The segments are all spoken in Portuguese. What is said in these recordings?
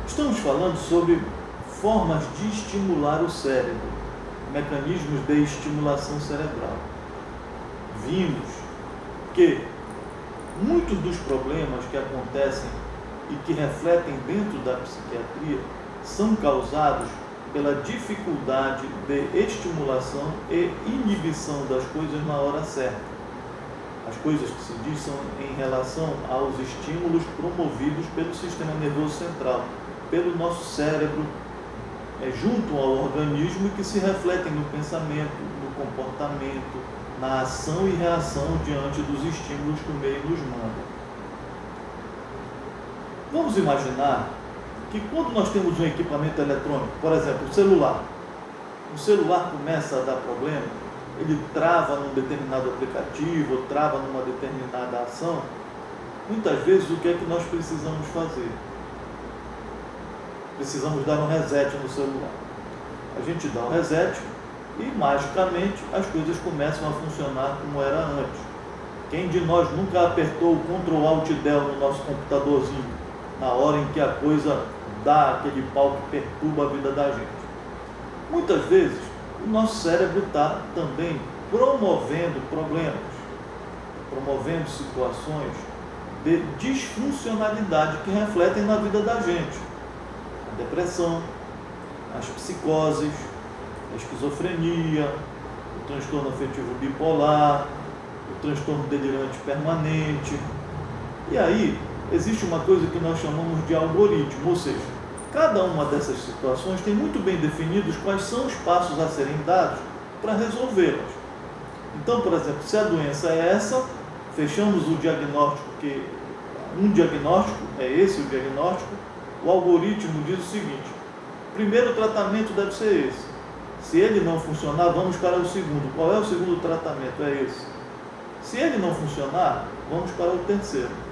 Estamos falando sobre formas de estimular o cérebro, mecanismos de estimulação cerebral. Vimos que muitos dos problemas que acontecem e que refletem dentro da psiquiatria são causados pela dificuldade de estimulação e inibição das coisas na hora certa. As coisas que se diz são em relação aos estímulos promovidos pelo sistema nervoso central, pelo nosso cérebro, junto ao organismo, e que se refletem no pensamento, no comportamento, na ação e reação diante dos estímulos que o meio nos manda. Vamos imaginar que quando nós temos um equipamento eletrônico, por exemplo, o celular começa a dar problema, ele trava num determinado aplicativo, ou trava numa determinada ação, muitas vezes o que é que nós precisamos fazer? Precisamos dar um reset no celular. A gente dá um reset e magicamente as coisas começam a funcionar como era antes. Quem de nós nunca apertou o Ctrl Alt Del no nosso computadorzinho na hora em que a coisa dá aquele pau que perturba a vida da gente? Muitas vezes o nosso cérebro está também promovendo problemas, promovendo situações de disfuncionalidade que refletem na vida da gente. A depressão, as psicoses, a esquizofrenia, o transtorno afetivo bipolar, o transtorno delirante permanente. E aí existe uma coisa que nós chamamos de algoritmo, ou seja, cada uma dessas situações tem muito bem definidos quais são os passos a serem dados para resolvê-las. Então, por exemplo, se a doença é essa, fechamos o diagnóstico, que um diagnóstico, é esse o diagnóstico, o algoritmo diz o seguinte: primeiro tratamento deve ser esse. Se ele não funcionar, vamos para o segundo. Qual é o segundo tratamento? É esse. Se ele não funcionar, vamos para o terceiro.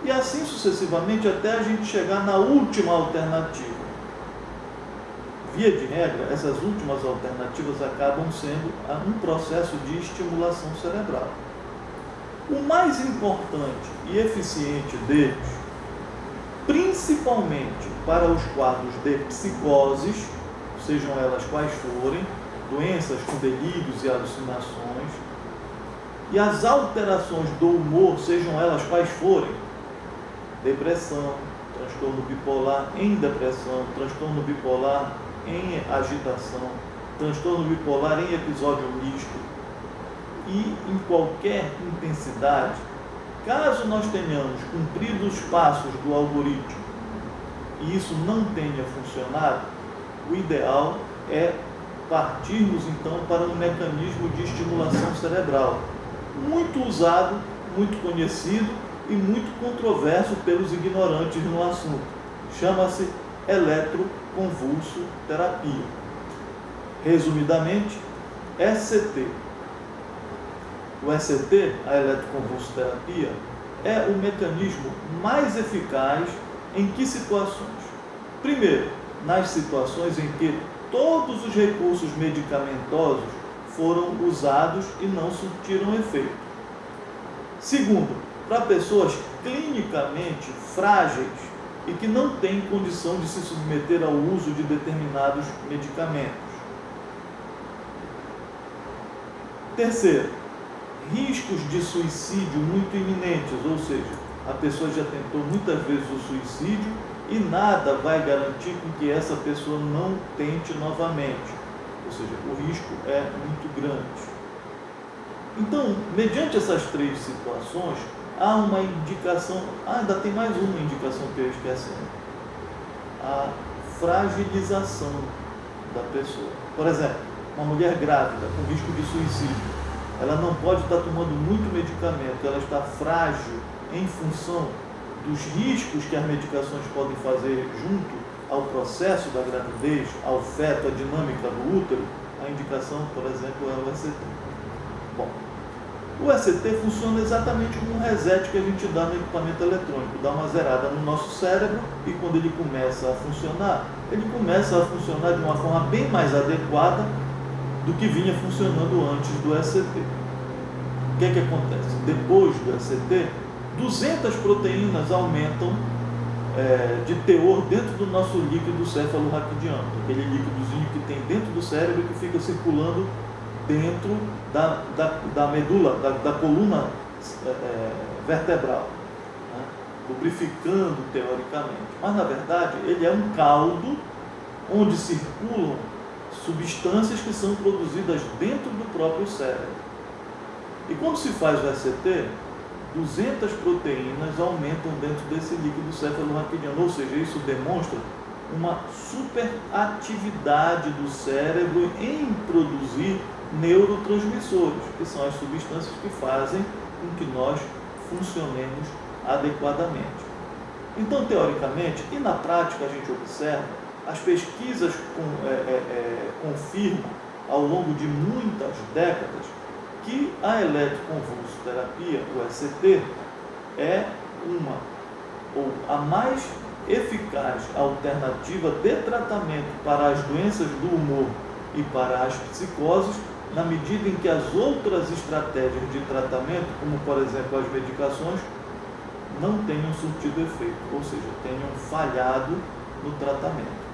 E assim sucessivamente até a gente chegar na última alternativa. Via de regra, essas últimas alternativas acabam sendo um processo de estimulação cerebral. O mais importante e eficiente deles, principalmente para os quadros de psicoses, sejam elas quais forem, doenças com delírios e alucinações, e as alterações do humor, sejam elas quais forem, depressão, transtorno bipolar em depressão, transtorno bipolar em agitação, transtorno bipolar em episódio misto, e em qualquer intensidade, caso nós tenhamos cumprido os passos do algoritmo e isso não tenha funcionado, o ideal é partirmos então para um mecanismo de estimulação cerebral, muito usado, muito conhecido e muito controverso pelos ignorantes no assunto. Chama-se eletroconvulsoterapia. Resumidamente, ECT. O ECT, a eletroconvulsoterapia, é o mecanismo mais eficaz em que situações? Primeiro, nas situações em que todos os recursos medicamentosos foram usados e não surtiram efeito. Segundo, para pessoas clinicamente frágeis e que não têm condição de se submeter ao uso de determinados medicamentos. Terceiro, riscos de suicídio muito iminentes, ou seja, a pessoa já tentou muitas vezes o suicídio e nada vai garantir com que essa pessoa não tente novamente, ou seja, o risco é muito grande. Então, mediante essas três situações, há uma indicação, ainda tem mais uma indicação que eu esqueci, a fragilização da pessoa. Por exemplo, uma mulher grávida com risco de suicídio, ela não pode estar tomando muito medicamento, ela está frágil em função dos riscos que as medicações podem fazer junto ao processo da gravidez, ao feto, à dinâmica do útero. A indicação, por exemplo, é o ECT. Bom, O ECT funciona exatamente como um reset que a gente dá no equipamento eletrônico, dá uma zerada no nosso cérebro e quando ele começa a funcionar de uma forma bem mais adequada do que vinha funcionando antes do ECT. O que acontece? Depois do ECT, 200 proteínas aumentam de teor dentro do nosso líquido cefalorraquidiano, aquele líquidozinho que tem dentro do cérebro que fica circulando dentro da medula, da coluna vertebral, né? Lubrificando teoricamente. Mas na verdade ele é um caldo onde circulam substâncias que são produzidas dentro do próprio cérebro. E quando se faz o ECT, 200 proteínas aumentam dentro desse líquido cefalorraquidiano, ou seja, isso demonstra uma superatividade do cérebro em produzir neurotransmissores, que são as substâncias que fazem com que nós funcionemos adequadamente. Então, teoricamente e na prática, a gente observa, as pesquisas confirmam ao longo de muitas décadas que a eletroconvulsoterapia, o ECT, é a mais eficaz alternativa de tratamento para as doenças do humor e para as psicoses, na medida em que as outras estratégias de tratamento, como por exemplo as medicações, não tenham surtido efeito, ou seja, tenham falhado no tratamento.